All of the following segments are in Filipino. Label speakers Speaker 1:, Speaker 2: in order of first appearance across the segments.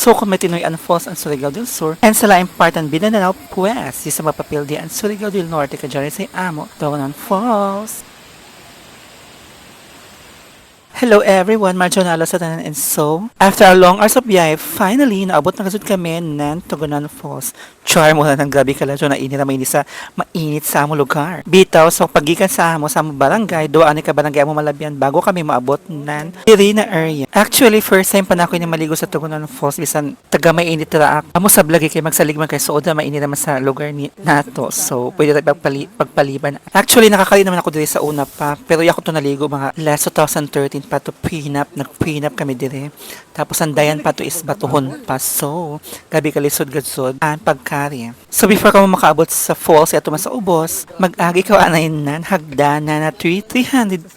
Speaker 1: So kung may Tinoy ang Falls ang Surigao del Sur, and sa laing part ng Binanao, pues, di sa mapapil di ang Surigao del Norte ka dyan sa amo, Togonan Falls. Hello everyone, Marjonalo sa tanan, and so, after a long hours of biyahe, finally, naabot na kasud kami ng Togonan Falls. Char mo na ng gabi kala na init na mainit sa among lugar. Bitaw, so pagikan sa among barangay, doon ka barangay amo Malabyan bago kami maabot ng diri na area. Actually, first time pa na ako yung maligo sa Togonan Falls, bisan taga mainit ra ako. Amo sa vlog kay magsaligman kay suod na mainit naman sa lugar ni nato. So, pwede tayo pagpaliban. Actually, nakakali naman ako diri sa una pa, pero ako to naligo mga last 2013 pa to prenup, nag-prenup kami dire. Tapos ang dayan pa to is Batuhon pa. So, gabi kalisod gadsod ang pagkari. So, before ka mo makaabot sa falls ato man sa ubos, mag-agi ka anayin nan hagdanan na 335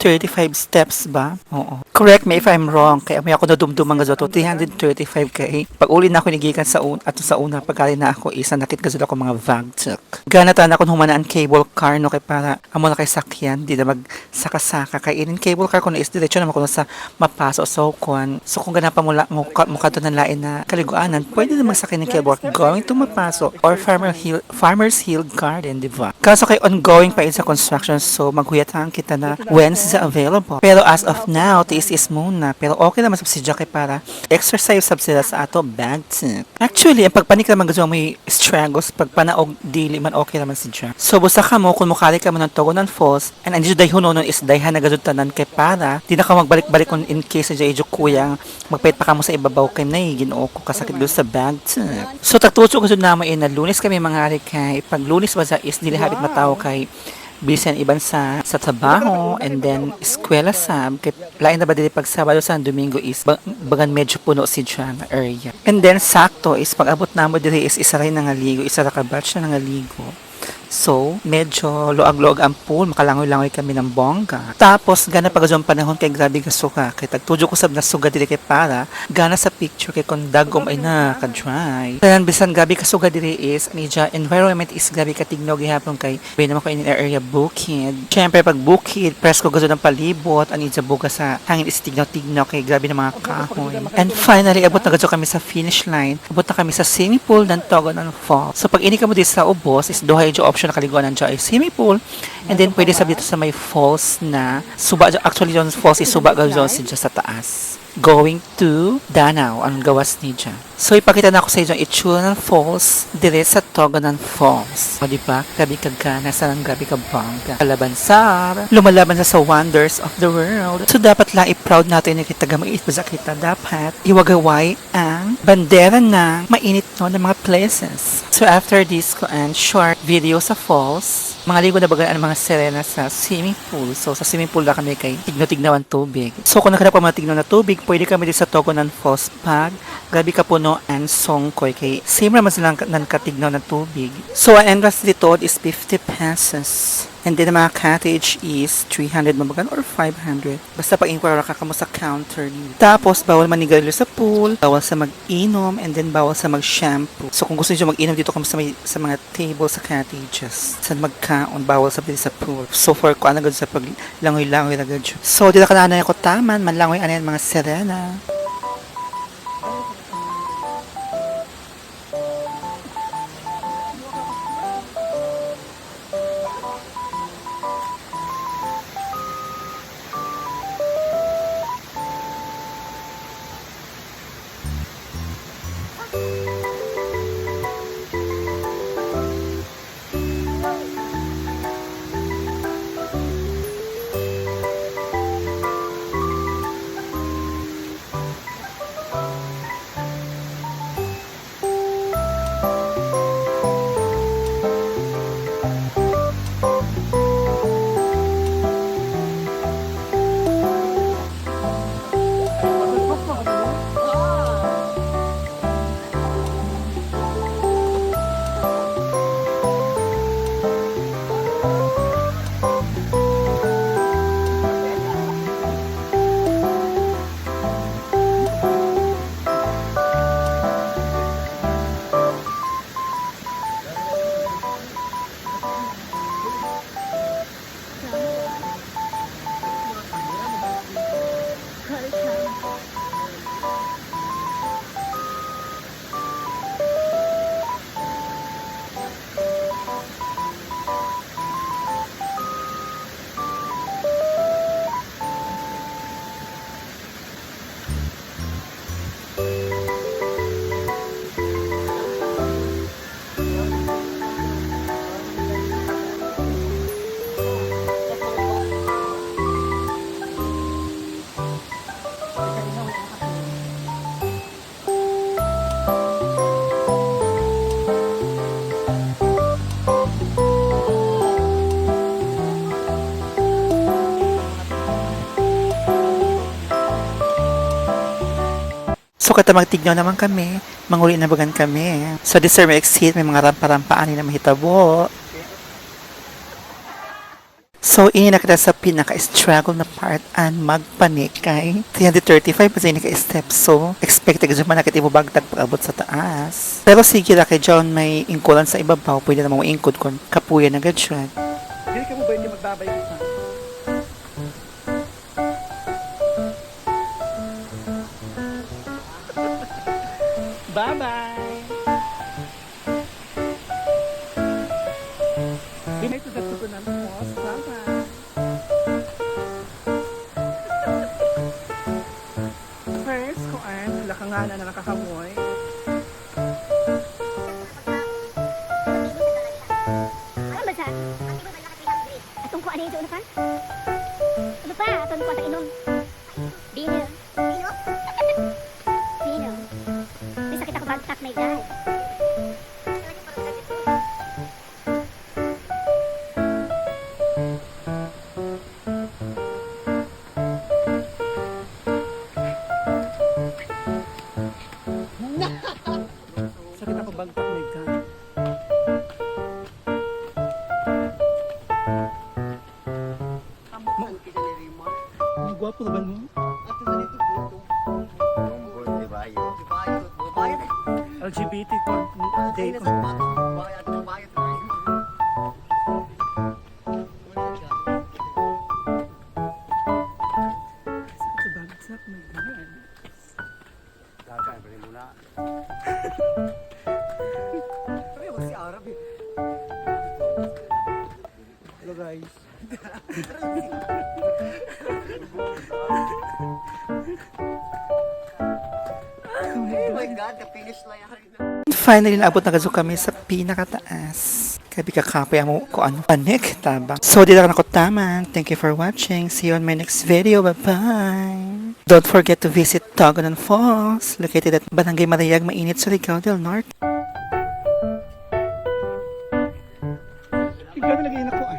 Speaker 1: steps ba? Oo. Correct me if I'm wrong. Kaya may ako nadumduman gadzo to 335 kay. Pag uli na ako nigikan sa una pagkali na ako isa nakit gadzo ako mga vagtuk. Gana ta na kun humanaan cable car no kay para amo na kay sakyan di na magsaka-saka kay inin cable car ko na is diretso naman ko sa mapaso so kung gana pa mukha to ng lain na kaliguanan pwede na magsakay ng cable car going to mapaso or Farmers Hill Garden, di ba? Kaso kay ongoing pa sa construction so maghuyatan kita na when is available. Pero as of now, tiis muna. Pero okay naman subsidya kay para exercise sila sa ato bag. Actually, ang pagpanik naman gazo may struggles pagpanaog dili man okay naman sidya. So busa ka mo kung mukali ka mo ng Togonan Falls and andito dayho nonon is dayhan na gazud tanan kay para di na ka magbalik-balik kung in case sa ijo kuyang magpait pa ka mo sa ibabaw kay na Ginoo ko kasakit do sa bag. So tagtuso gazud namo na Lunes kami mga hari kay pag Lunes ba is dili habit mataw kay bisan iban sa trabaho and then eskwela sab kay lain na ba dili pag Sabado sa Domingo is bagan medyo puno si Jana area. And then sakto is pag abot namo diri is isa ray nga ligo, isa ra ka batch na nga ligo. So, medyo luag-luag ang pool, makalangoy-langoy kami ng bongga. Tapos, gana pag ang panahon kay grabe ka suka. Kay tagtujo ko sab na suga diri kay para, gana sa picture kay kung dagom ay naka-dry. Kaya bisan gabi ka suga diri is, anija, environment is gabi ka tignog gihapon kay, bay naman ko in area bukid. Siyempre, pag bukid, presko gazo ng palibot, anija buga sa hangin is tignog-tignog kay grabe ng mga kahoy. And finally, abot na gazo kami sa finish line. Abot na kami sa swimming pool ng Togonan Falls. So, pag ini ka mo dito sa ubos, is duhay jo option na kaliguan ng ay swimming pool and then pwede sabi dito sa may falls na suba actually yung falls is suba gawin siya sa taas going to Danau ang gawas ni dyan. So ipakita na ako sa inyo itsura ng falls dire sa Togonan Falls. O diba? Gabi kagana sa ng gabi kabangga. Kalabansar, lumalaban sa wonders of the world. So dapat lang i-proud natin na kita gamit sa kita. Dapat iwagaway ang bandera ng mainit no ng mga places. So after this and short video sa falls, mga ligo na bagaan ang mga serena sa swimming pool. So sa swimming pool na kami kay tigno-tignaw ang tubig. So kung naghanap ka mga tigno na tubig, pwede kami din sa Togonan Falls pag gabi ka puno and songkoy kay same naman silang ng katignaw na tubig. So ang entrance dito is 50 pesos. And then the mga cottage is 300 mabagan or 500. Basta pag-inquire ka mo sa counter dito. Tapos bawal manigarilyo sa pool, bawal sa mag-inom, and then bawal sa mag-shampoo. So kung gusto niyo mag-inom dito kamo sa mga table sa cottages, sa magkaon, bawal sa sa pool. So for ko anagad sa paglangoy-langoy lagad. So dito ka na ko taman, manlangoy ano yan mga serena. So kata magtignaw naman kami, manguli na bagan kami. So this may exit, may mga rampa-rampaan na mahitabo. So, ini na kita sa pinaka-struggle na part and magpanik kay 335 pa sa naka-step. So, expected ka man nakit ibubagtag pag-abot sa taas. Pero sige ra kay John may ingkulan sa ibabaw, pwede namang maingkod kon kapuya na gadyan. Dili ka mo ba hindi magbabay ka? Bye-bye! Binay to the tutunan mo. Bye-bye! First, kung ano, lakangana na nakakamoy.
Speaker 2: Ano ba sa? Atong ko ano yung doon pa? Ano pa? Atong ko sa inom. Dino. Dino? Dino. May sakit ako bagtak may guy.
Speaker 1: Sakit ako bagtak may gan. Ang gwapo na ba mo? LGBT ko day ko. Sa bagsak may gan. Hello guys.
Speaker 3: Oh my God, the finish line.
Speaker 1: Finally, naabot na kaso kami sa pinakataas. Kabi kakapay mo kung ano panik, tabang. So, dito ka nakotaman. Thank you for watching. See you on my next video. Bye-bye. Don't forget to visit Togonan Falls, located at Barangay Marayag, Mainit, Surigao del Norte. Ikaw na lagay na ko ah.